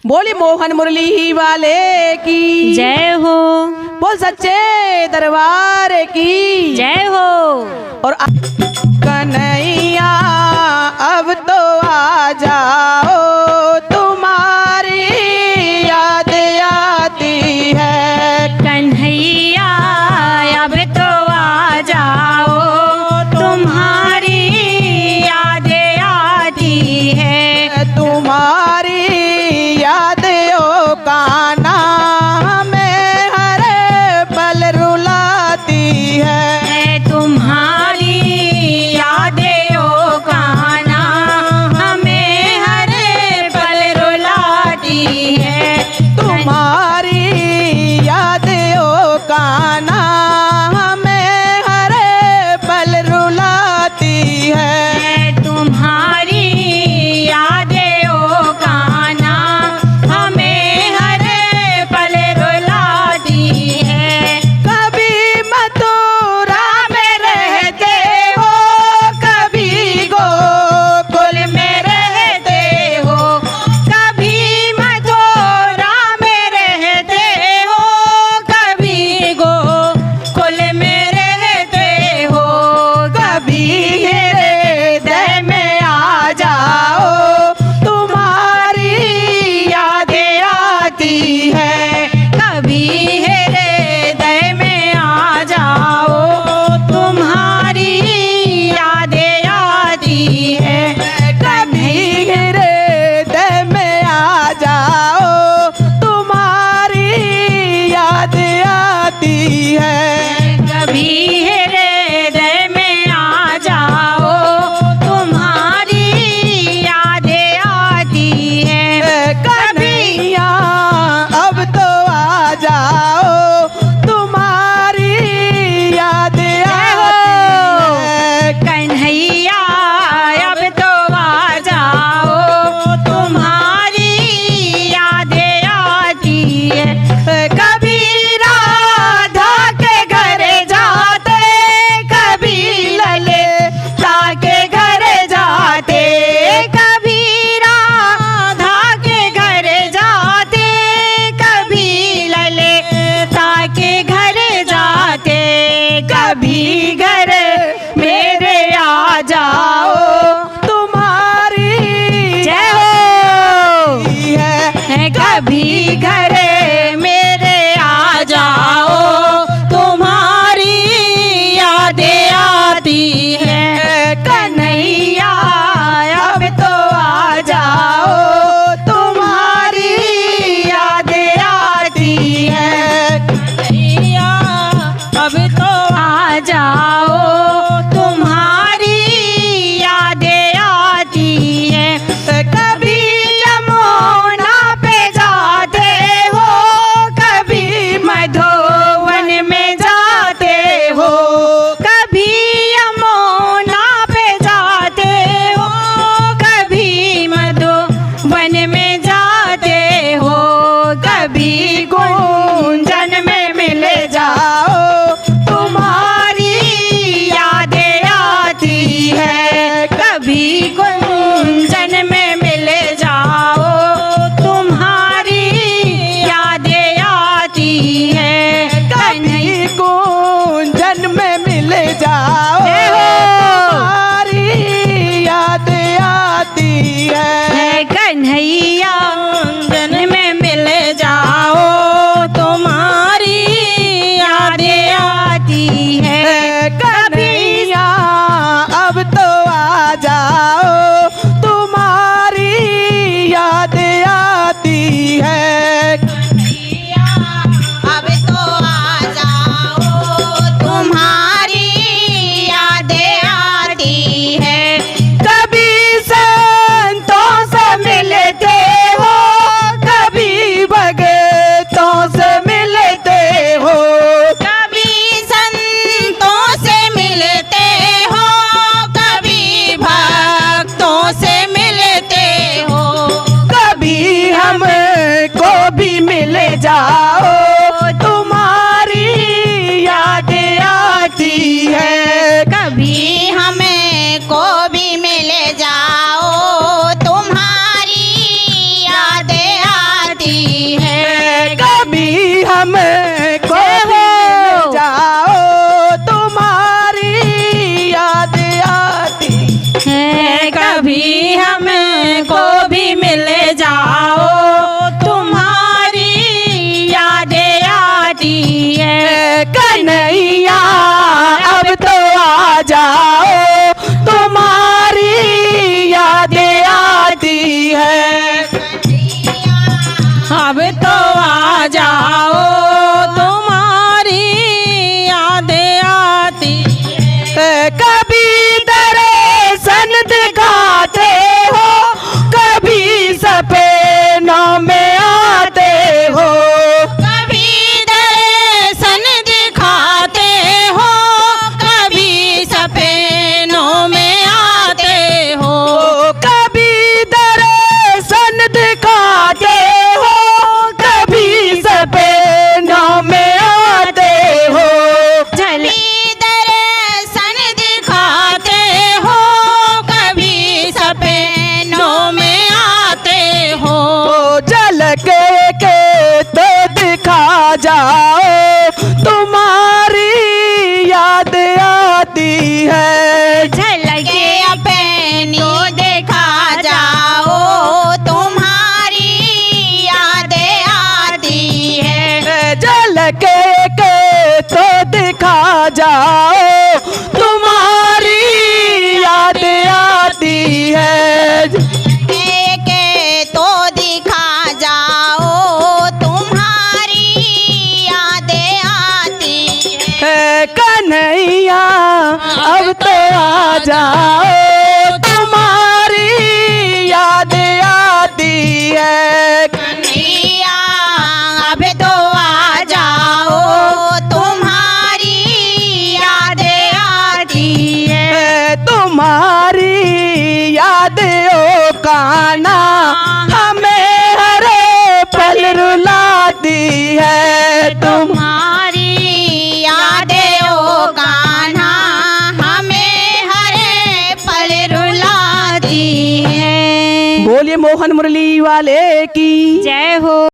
बोली मोहन मुरली वाले की जय हो। बोल सच्चे दरबार की जय हो। और कन्हैया अब तो आ जाओ, तुम्हारी याद आती है। कन्हैया अब तो आ जाओ, तुम्हारी याद आती है। तुम्हारी यादों का नाम हर पल रुलाती है। तुम्हारी यादों का नाम हमें हर पल रुलाती है। तुम्हारी यादों का नाम हमें हर पल रुलाती है। तुम्हारी यादों का नाम हमें हर पल रुलाती है। कभी मथुरा में रहते हो, कभी गोकुल में रहते हो। कभी मथुरा में रहते हो, कभी गोकुल में रहते हो। कभी हृदय में आ जाओ, तुम्हारी यादें आती है। कभी हृदय में आ जाओ, तुम्हारी यादें आती है। कभी हृदय में आ जाओ, तुम्हारी याद आती है। कभी हृदय में आ जाओ, तुम्हारी यादें आती है। कन्हैया अब तो आ जाओ, तुम्हारी याद आती है। कन्हैया अब तो आ जाओ, तुम्हारी यादें आती है। कभी राधा के घर जाते, कभी ललिता के घर जाते। कभी राधा के घर जाते, कभी ललिता के घर जाते। कभी घर मेरे आ जाओ, तुम्हारी जय हो। है। कभी घर मेरे आ जाओ, तुम्हारी यादें आती है। कन्हैया अब तो आ जाओ, तुम्हारी यादें आती है। कन्हैया अब तो आ जाओ, तुम्हारी यादें आती है। कभी यमुना पे जाते हो, कभी मधुवन में जाते हो। कभी यमुना पे जाते हो, कभी मधुवन में जाते हो। कभी गुंजन में मिल जाओ, तुम्हारी यादें आती है। कभी गुंजन में मिल जाओ, तुम्हारी यादें आती है। कभी गुंजन में मिल जाओ, जय हो। तुम्हारी यादें आती है। कन्हैया गुंजन में मिल जाओ, तुम्हारी यादें आती है। कन्हैया अब तो आ जाओ, तुम्हारी याद आती है। कन्हैया अब तो आ जाओ, तुम्हारी यादें आती है। कभी संतों से मिलते हो, कभी भगतों से मिलते हो। कभी संतों से मिलते हो, कभी भक्तों से मिलते हो। कभी हमको भी मिल जाओ, तुम्हारी याद आती है। कभी हमें को भी मिल जाओ, तुम्हारी यादें है। अब तो आ जाओ तुम्हारी यादें आती है। कभी दर्शन दिखाते हो, कभी सपनों में आते हो। कभी दर्शन दिखाते हो, कभी सपनों में आते हो। कभी दर्शन दिखाते हो, कभी सपनों में आते हो। कभी दर्शन दिखाते हो, कभी सपनों में आते हो। झलक के तो दिखा जाओ, तुम्हारी याद आती है। झलके अपनी देखा जाओ, तुम्हारी यादें आती है। झलक के तो दिखा जाओ, तुम्हारी याद आती है। के तो दिखा जाओ, तुम्हारी यादें आती है। कन्हैया अब तो आ जाओ, तुम्हारी याद आती है। कन्हैया अब तो आ जाओ, तुम्हारी यादें आती है। तुम्हारी यादों का ना हमें हर पल रुलाती है। तुम्हारी यादें ओ कान्हा हमें हर पल रुलाती है। बोलिए मोहन मुरली वाले की जय हो।